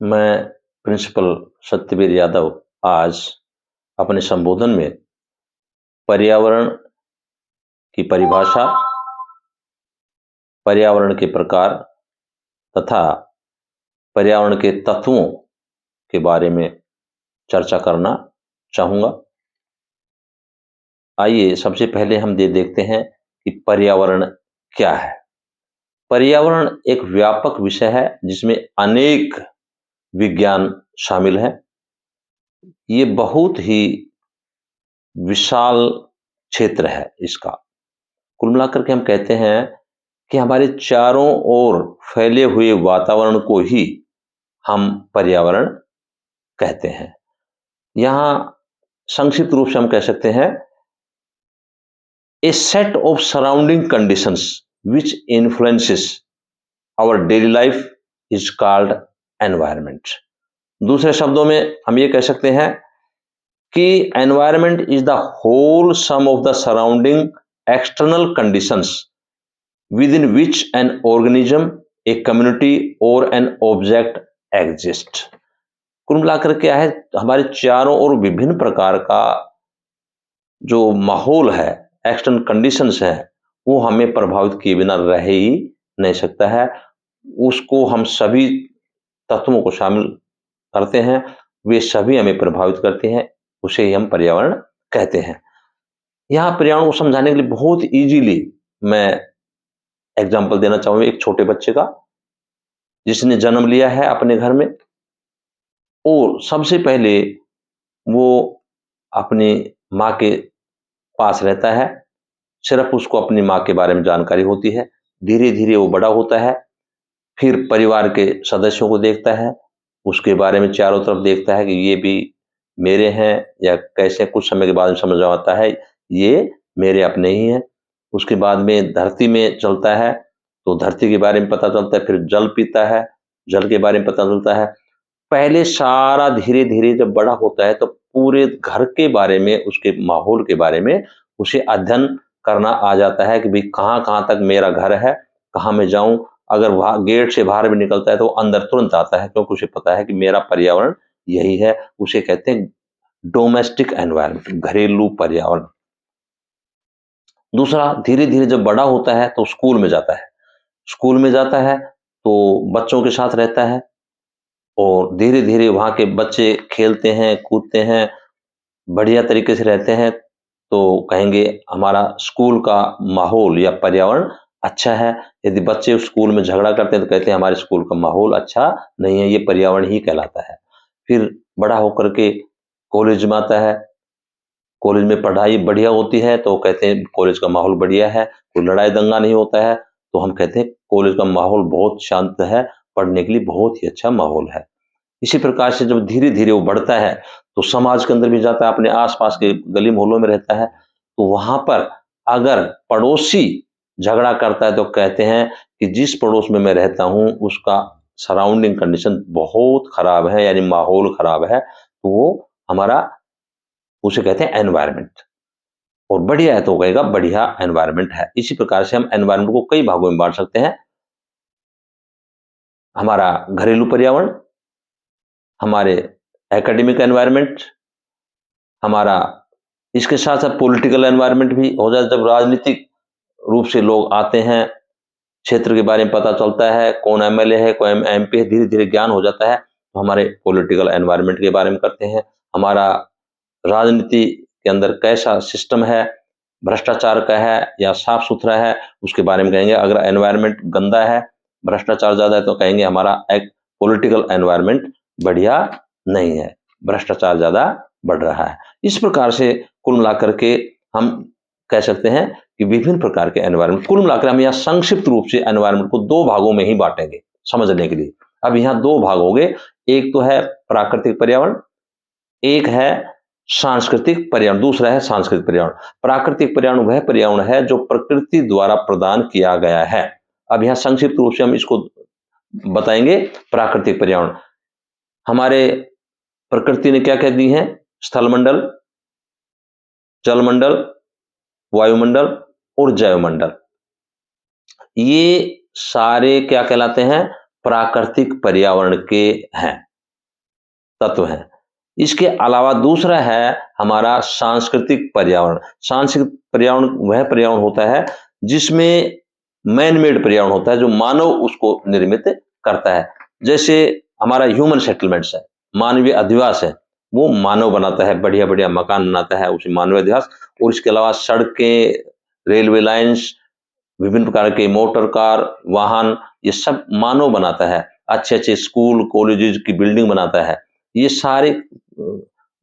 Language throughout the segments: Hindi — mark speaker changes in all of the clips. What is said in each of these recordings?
Speaker 1: मैं प्रिंसिपल सत्यवीर यादव आज अपने संबोधन में पर्यावरण की परिभाषा, पर्यावरण के प्रकार तथा पर्यावरण के तत्वों के बारे में चर्चा करना चाहूँगा। आइए सबसे पहले हम देखते हैं कि पर्यावरण क्या है। पर्यावरण एक व्यापक विषय है जिसमें अनेक विज्ञान शामिल हैं। ये बहुत ही विशाल क्षेत्र है इसका। कुल मिलाकर के हम कहते हैं कि हमारे चारों ओर फैले हुए वातावरण को ही हम पर्यावरण कहते हैं। यहाँ संक्षिप्त रूप से हम कह सकते हैं a set of surrounding conditions which influences our daily life is called environment। दूसरे शब्दों में हम ये कह सकते हैं कि environment is the whole sum of the surrounding external conditions within which an organism, a community or an object exist। कुल मिलाकर क्या है, हमारे चारों ओर विभिन्न प्रकार का जो माहौल है, एक्सटर्नल कंडीशंस है, वो हमें प्रभावित किए बिना रह ही नहीं सकता है। उसको हम सभी तत्वों को शामिल करते हैं, वे सभी हमें प्रभावित करते हैं, उसे ही हम पर्यावरण कहते हैं। यहाँ पर्यावरण को समझाने के लिए बहुत इजीली मैं एग्जाम्पल देना चाहूँगा एक छोटे बच्चे का, जिसने जन्म लिया है अपने घर में और सबसे पहले वो अपनी माँ के पास रहता है, सिर्फ उसको अपनी माँ के बारे में जानकारी होती है। धीरे धीरे वो बड़ा होता है, फिर परिवार के सदस्यों को देखता है, उसके बारे में चारों तरफ देखता है कि ये भी मेरे हैं या कैसे। कुछ समय के बाद में समझ आता है ये मेरे अपने ही हैं। उसके बाद में धरती में चलता है तो धरती के बारे में पता चलता है, फिर जल पीता है, जल के बारे में पता चलता है। पहले सारा धीरे धीरे जब बड़ा होता है तो पूरे घर के बारे में, उसके माहौल के बारे में उसे अध्ययन करना आ जाता है कि भाई कहाँ कहाँ तक मेरा घर है, कहाँ मैं जाऊं। अगर गेट से बाहर भी निकलता है तो अंदर तुरंत आता है, क्योंकि उसे पता है कि मेरा पर्यावरण यही है। उसे कहते हैं डोमेस्टिक एनवायरनमेंट, घरेलू पर्यावरण। दूसरा, धीरे धीरे जब बड़ा होता है तो स्कूल में जाता है। स्कूल में जाता है तो बच्चों के साथ रहता है और धीरे धीरे वहाँ के बच्चे खेलते हैं, कूदते हैं, बढ़िया तरीके से रहते हैं, तो कहेंगे हमारा स्कूल का माहौल या पर्यावरण अच्छा है। यदि बच्चे स्कूल में झगड़ा करते हैं तो कहते हैं हमारे स्कूल का माहौल अच्छा नहीं है, ये पर्यावरण ही कहलाता है। फिर बड़ा होकर के कॉलेज में आता है, कॉलेज में पढ़ाई बढ़िया होती है तो कहते हैं कॉलेज का माहौल बढ़िया है, कोई लड़ाई दंगा नहीं होता है, तो हम कहते हैं कॉलेज का माहौल बहुत शांत है, पढ़ने के लिए बहुत ही अच्छा माहौल है। इसी प्रकार से जब धीरे धीरे वो बढ़ता है तो समाज के अंदर भी जाता है, अपने आसपास के गली मोहल्लों में रहता है, तो वहां पर अगर पड़ोसी झगड़ा करता है तो कहते हैं कि जिस पड़ोस में मैं रहता हूं उसका सराउंडिंग कंडीशन बहुत खराब है, यानी माहौल खराब है, तो वो हमारा उसे कहते हैं एनवायरमेंट। और बढ़िया है तो कहेगा बढ़िया एनवायरमेंट है। इसी प्रकार से हम एनवायरमेंट को कई भागों में बांट सकते हैं। हमारा घरेलू पर्यावरण, हमारे एकेडमिक एनवायरनमेंट, हमारा इसके साथ साथ पॉलिटिकल एनवायरनमेंट भी हो जाए। जब राजनीतिक रूप से लोग आते हैं, क्षेत्र के बारे में पता चलता है, कौन एमएलए है, कौन एमपी है, धीरे धीरे ज्ञान हो जाता है, तो हमारे पॉलिटिकल एनवायरनमेंट के बारे में करते हैं। हमारा राजनीति के अंदर कैसा सिस्टम है, भ्रष्टाचार का है या साफ सुथरा है, उसके बारे में कहेंगे। अगर एनवायरनमेंट गंदा है, भ्रष्टाचार ज्यादा है, तो कहेंगे हमारा एक पॉलिटिकल एनवायरनमेंट बढ़िया नहीं है, भ्रष्टाचार ज्यादा बढ़ रहा है। इस प्रकार से कुल मिलाकर के हम कह सकते हैं कि विभिन्न प्रकार के एनवायरनमेंट, कुल मिलाकर हम यहाँ संक्षिप्त रूप से एनवायरनमेंट को दो भागों में ही बांटेंगे समझने के लिए। अब यहाँ दो भाग हो गए, एक तो है प्राकृतिक पर्यावरण, एक है सांस्कृतिक पर्यावरण, दूसरा है सांस्कृतिक पर्यावरण। प्राकृतिक पर्यावरण वह पर्यावरण है जो प्रकृति द्वारा प्रदान किया गया है। अब यहाँ संक्षिप्त रूप से हम इसको बताएंगे। प्राकृतिक पर्यावरण हमारे प्रकृति ने क्या कह दी है, स्थलमंडल, जलमंडल, वायुमंडल और जैवमंडल, ये सारे क्या कहलाते हैं, प्राकृतिक पर्यावरण के हैं। तत्व हैं। इसके अलावा दूसरा है हमारा सांस्कृतिक पर्यावरण। सांस्कृतिक पर्यावरण वह पर्यावरण होता है जिसमें मैन मेड पर्यावरण होता है, जो मानव उसको निर्मित करता है। जैसे हमारा ह्यूमन सेटलमेंट्स है, मानवीय अधिवास है, वो मानव बनाता है, बढ़िया बढ़िया मकान बनाता है उसी मानवीय अधिवास। और इसके अलावा सड़कें, रेलवे लाइन्स, विभिन्न प्रकार के मोटर कार, वाहन, ये सब मानव बनाता है। अच्छे अच्छे स्कूल कॉलेजेस की बिल्डिंग बनाता है। ये सारे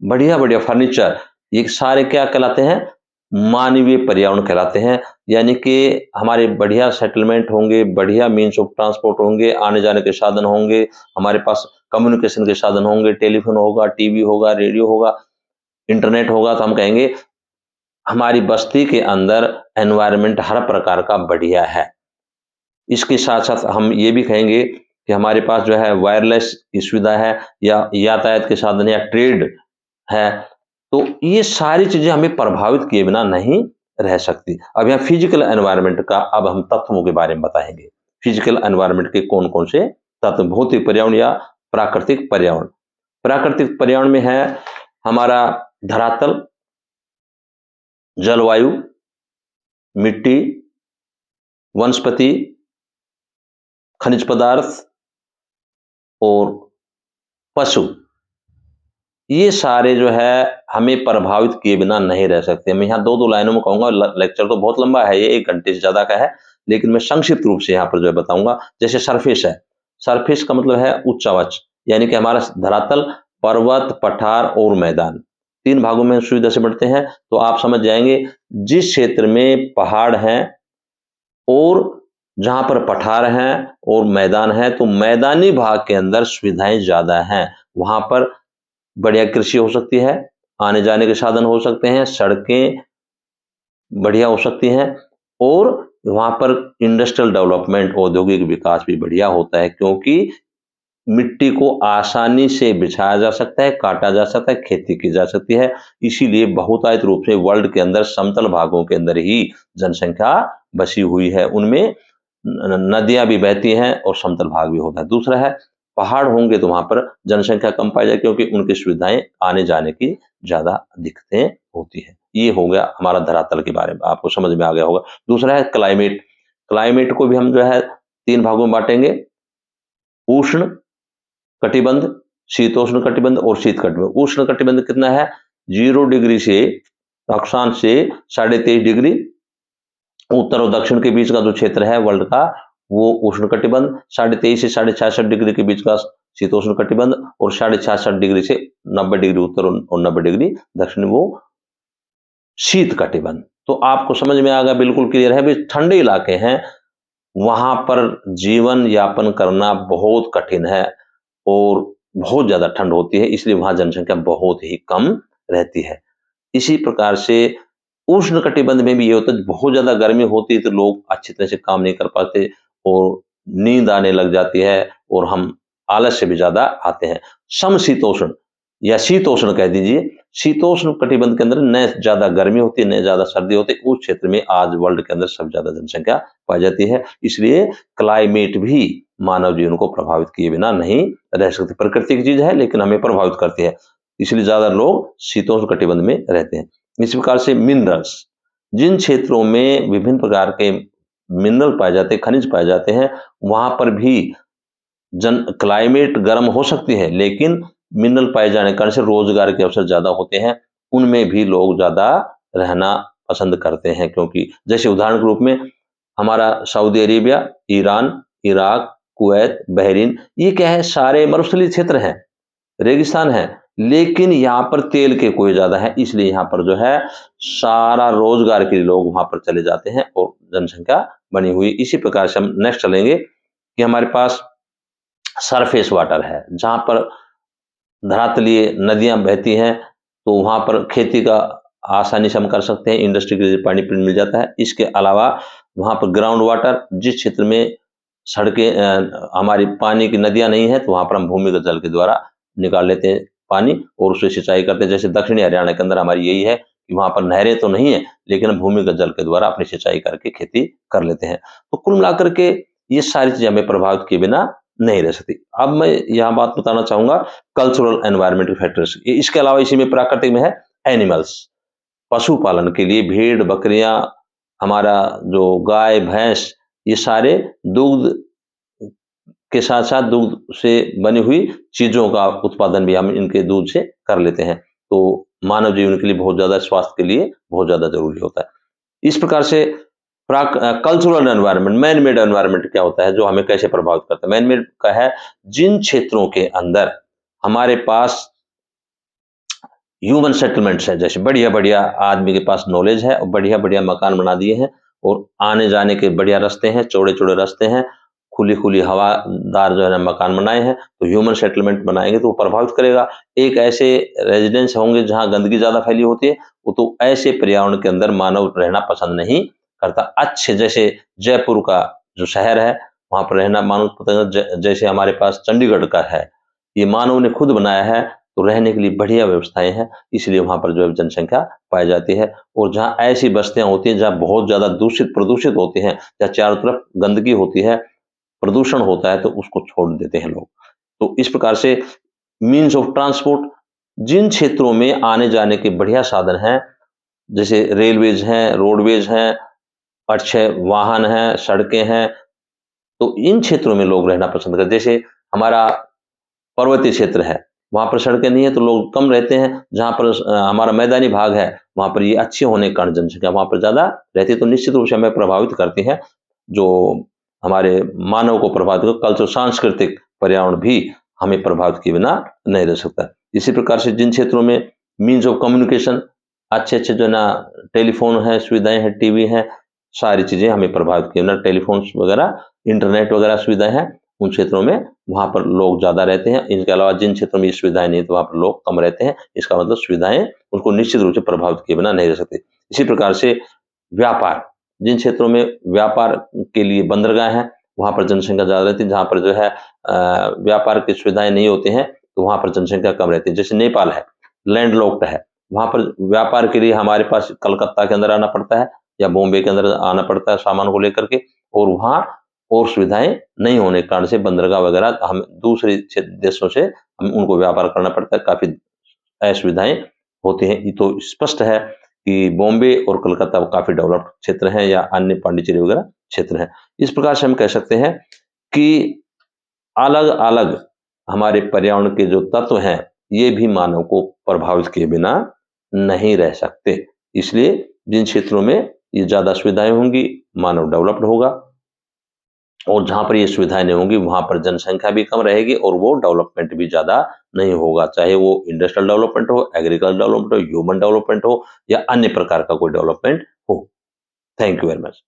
Speaker 1: बढ़िया बढ़िया फर्नीचर, ये सारे क्या कहलाते हैं? मानवीय पर्यावरण कहलाते हैं। यानी कि हमारे बढ़िया सेटलमेंट होंगे, बढ़िया मीन्स ऑफ ट्रांसपोर्ट होंगे, आने जाने के साधन होंगे, हमारे पास कम्युनिकेशन के साधन होंगे, टेलीफोन होगा, टीवी होगा, रेडियो होगा, इंटरनेट होगा, तो हम कहेंगे हमारी बस्ती के अंदर एनवायरनमेंट हर प्रकार का बढ़िया है। इसके साथ साथ हम ये भी कहेंगे कि हमारे पास जो है वायरलेस की सुविधा है, या यातायात के साधन, या ट्रेड है। तो ये सारी चीजें हमें प्रभावित किए बिना नहीं रह सकती। अब यहाँ फिजिकल एनवायरनमेंट का अब हम तत्वों के बारे में बताएंगे। फिजिकल एनवायरनमेंट के कौन कौन से तत्व? भौतिक पर्यावरण या प्राकृतिक पर्यावरण। प्राकृतिक पर्यावरण में है हमारा धरातल, जलवायु, मिट्टी, वनस्पति, खनिज पदार्थ और पशु। ये सारे जो है हमें प्रभावित किए बिना नहीं रह सकते। मैं यहाँ दो दो लाइनों में कहूंगा, लेक्चर तो बहुत लंबा है, ये 1 घंटे से ज्यादा का है, लेकिन मैं संक्षिप्त रूप से यहाँ पर जो है बताऊंगा। जैसे सरफेस है, सरफेस का मतलब है उच्चावच, यानी कि हमारा धरातल, पर्वत, पठार और मैदान, 3 भागों में सुविधा से बढ़ते हैं। तो आप समझ जाएंगे जिस क्षेत्र में पहाड़ हैं और जहां पर पठार हैं और मैदान है, तो मैदानी भाग के अंदर सुविधाएं ज्यादा हैं। वहां पर बढ़िया कृषि हो सकती है, आने जाने के साधन हो सकते हैं, सड़कें बढ़िया हो सकती हैं, और वहां पर इंडस्ट्रियल डेवलपमेंट, औद्योगिक विकास भी बढ़िया होता है, क्योंकि मिट्टी को आसानी से बिछाया जा सकता है, काटा जा सकता है, खेती की जा सकती है। इसीलिए बहुतायत रूप से वर्ल्ड के अंदर समतल भागों के अंदर ही जनसंख्या बसी हुई है, उनमें नदियां भी बहती हैं और समतल भाग भी होता है। दूसरा है पहाड़ होंगे तो वहां पर जनसंख्या कम पाई जाए, क्योंकि उनकी सुविधाएं आने जाने की ज्यादा दिक्कतें होती है। ये हो गया हमारा धरातल के बारे में, आपको समझ में आ गया होगा। दूसरा है क्लाइमेट। क्लाइमेट को भी हम जो है 3 भागों में बांटेंगे, उष्ण कटिबंध, शीतोष्ण कटिबंध और शीत कटिबंध। उष्ण कटिबंध कितना है? 0 डिग्री से अक्षांश से 23.5 डिग्री उत्तर और दक्षिण के बीच का जो क्षेत्र है वर्ल्ड का, वो उष्ण कटिबंध। 23.5 से 66.5 डिग्री के बीच का शीतोष्ण कटिबंध, और 66.5 डिग्री से 90 डिग्री उत्तर और 90 डिग्री दक्षिण, वो शीत कटिबंध। तो आपको समझ में आ गया, बिल्कुल क्लियर है। भी ठंडे इलाके हैं, वहां पर जीवन यापन करना बहुत कठिन है और बहुत ज्यादा ठंड होती है, इसलिए वहां जनसंख्या बहुत ही कम रहती है। इसी प्रकार से उष्ण कटिबंध में भी ये होता है, बहुत ज्यादा गर्मी होती है तो लोग अच्छी तरह से काम नहीं कर पाते और नींद आने लग जाती है, और हम आलस से भी ज्यादा आते हैं। समशीतोष्ण या शीतोष्ण कह दीजिए, शीतोष्ण कटिबंध के अंदर न ज्यादा गर्मी होती है न ज्यादा सर्दी होती है, उस क्षेत्र में आज वर्ल्ड के अंदर सबसे ज्यादा जनसंख्या पाई जाती है। इसलिए क्लाइमेट भी मानव जीवन को प्रभावित किए बिना नहीं रह सकती। प्रकृति की चीज है लेकिन हमें प्रभावित करती है, इसलिए ज्यादा लोग शीतोष्ण कटिबंध में रहते हैं। इस प्रकार से मिनरल्स, जिन क्षेत्रों में विभिन्न प्रकार के मिनरल पाए जाते हैं, खनिज पाए जाते हैं, वहां पर भी क्लाइमेट गर्म हो सकती है, लेकिन मिनरल पाए जाने के कारण से रोजगार के अवसर ज्यादा होते हैं, उनमें भी लोग ज्यादा रहना पसंद करते हैं। क्योंकि जैसे उदाहरण के रूप में हमारा Saudi Arabia, Iran, Iraq, Kuwait, Bahrain, ये क्या है? सारे मरुस्थलीय क्षेत्र हैं, रेगिस्तान है, लेकिन यहाँ पर तेल के कुएं ज्यादा है, इसलिए यहाँ पर जो है सारा रोजगार के लिए लोग वहां पर चले जाते हैं और जनसंख्या बनी हुई। इसी प्रकार से हम नेक्स्ट चलेंगे कि हमारे पास सरफेस वाटर है, जहां पर धरातलीय नदियां बहती हैं, तो वहां पर खेती का आसानी से हम कर सकते हैं, इंडस्ट्री के लिए पानी मिल जाता है। इसके अलावा वहां पर ग्राउंड वाटर, जिस क्षेत्र में सड़कें हमारी पानी की नदियां नहीं है, तो वहां पर हम भूमिगत जल के द्वारा निकाल लेते हैं पानी और उससे सिंचाई करते हैं। जैसे दक्षिणी हरियाणा के अंदर हमारी यही है कि वहां पर नहरें तो नहीं है, लेकिन हम भूमिगत जल के द्वारा अपनी सिंचाई करके खेती कर लेते हैं। तो कुल मिलाकर के ये सारी चीजें हमें प्रभावित किए बिना नहीं रह सकती। अब मैं यहाँ बात बताना चाहूंगा कल्चरल एनवायरमेंटल फैक्टर्स। इसके अलावा इसी में प्राकृतिक में है एनिमल्स, पशुपालन के लिए भेड़ बकरियां, हमारा जो गाय भैंस, ये सारे दुग्ध के साथ साथ दूध से बनी हुई चीजों का उत्पादन भी हम इनके दूध से कर लेते हैं, तो मानव जीवन के लिए बहुत ज्यादा, स्वास्थ्य के लिए बहुत ज्यादा जरूरी होता है। इस प्रकार से cultural environment, man made environment क्या होता है जो हमें कैसे प्रभावित करता है। मैन मेड का है जिन क्षेत्रों के अंदर हमारे पास ह्यूमन सेटलमेंट्स है, जैसे बढ़िया बढ़िया आदमी के पास नॉलेज है और बढ़िया बढ़िया मकान बना दिए हैं और आने जाने के बढ़िया रास्ते हैं, चौड़े चौड़े रास्ते हैं, खुली खुली हवादार जो है ना मकान बनाए हैं, तो ह्यूमन सेटलमेंट बनाएंगे तो वो प्रभावित करेगा। एक ऐसे रेजिडेंस होंगे जहां गंदगी ज्यादा फैली होती है, वो तो ऐसे पर्यावरण के अंदर मानव रहना पसंद नहीं करता। अच्छे जैसे जयपुर का जो शहर है, वहां पर रहना मानव पसंद, जैसे हमारे पास चंडीगढ़ का है, ये मानव ने खुद बनाया है, तो रहने के लिए बढ़िया व्यवस्थाएं हैं, इसलिए वहां पर जो है जनसंख्या पाई जाती है। और जहां ऐसी बस्तियां होती हैं जहां बहुत ज्यादा दूषित प्रदूषित होते हैं, जहां चारों तरफ गंदगी होती है, प्रदूषण होता है, तो उसको छोड़ देते हैं लोग। तो इस प्रकार से मीन्स ऑफ ट्रांसपोर्ट, जिन क्षेत्रों में आने जाने के बढ़िया साधन हैं, जैसे रेलवेज हैं, रोडवेज हैं, अच्छे वाहन हैं, सड़कें हैं, तो इन क्षेत्रों में लोग रहना पसंद करते हैं। जैसे हमारा पर्वतीय क्षेत्र है, वहां पर सड़कें नहीं है तो लोग कम रहते हैं। जहां पर हमारा मैदानी भाग है, वहां पर ये अच्छे होने के कारण जनसंख्या वहां पर ज्यादा रहती है, तो निश्चित रूप से हमें प्रभावित करती है, जो हमारे मानव को प्रभावित, कल्चर सांस्कृतिक पर्यावरण भी हमें प्रभावित किए बिना नहीं रह सकता। इसी प्रकार से जिन क्षेत्रों में मीन्स ऑफ कम्युनिकेशन अच्छे अच्छे जो है ना, टेलीफोन है, सुविधाएं हैं, टीवी है, सारी चीजें हमें प्रभावित किए बिना, टेलीफोन वगैरह, इंटरनेट वगैरह सुविधाएं हैं, उन क्षेत्रों में वहां पर लोग ज्यादा रहते हैं। इनके अलावा जिन क्षेत्रों में ये सुविधाएं नहीं, तो वहां पर लोग कम रहते हैं। इसका मतलब सुविधाएं उनको निश्चित रूप से प्रभावित किए बिना नहीं रह सकते। इसी प्रकार से व्यापार, जिन क्षेत्रों में व्यापार के लिए बंदरगाह है, वहां पर जनसंख्या ज्यादा रहती है। जहां पर जो है व्यापार की सुविधाएं नहीं होती हैं, तो वहां पर जनसंख्या कम रहती है। जैसे नेपाल है, लैंडलॉक्ड है, वहां पर व्यापार के लिए हमारे पास कलकत्ता के अंदर आना पड़ता है या बॉम्बे के अंदर आना पड़ता है सामान को लेकर के, और वहां और सुविधाएं नहीं होने के कारण से बंदरगाह वगैरह हम दूसरे देशों से हम उनको व्यापार करना पड़ता है, काफी असुविधाएं होती हैं। ये तो स्पष्ट है कि बॉम्बे और कलकत्ता काफी डेवलप्ड क्षेत्र हैं या अन्य पांडिचेरी वगैरह क्षेत्र हैं। इस प्रकार से हम कह सकते हैं कि अलग अलग हमारे पर्यावरण के जो तत्व हैं, ये भी मानव को प्रभावित किए बिना नहीं रह सकते। इसलिए जिन क्षेत्रों में ये ज्यादा सुविधाएं होंगी, मानव डेवलप्ड होगा, और जहां पर ये सुविधाएं नहीं होंगी, वहां पर जनसंख्या भी कम रहेगी और वो डेवलपमेंट भी ज्यादा नहीं होगा, चाहे वो इंडस्ट्रियल डेवलपमेंट हो, एग्रीकल्चर डेवलपमेंट हो, ह्यूमन डेवलपमेंट हो या अन्य प्रकार का कोई डेवलपमेंट हो। Thank you very much.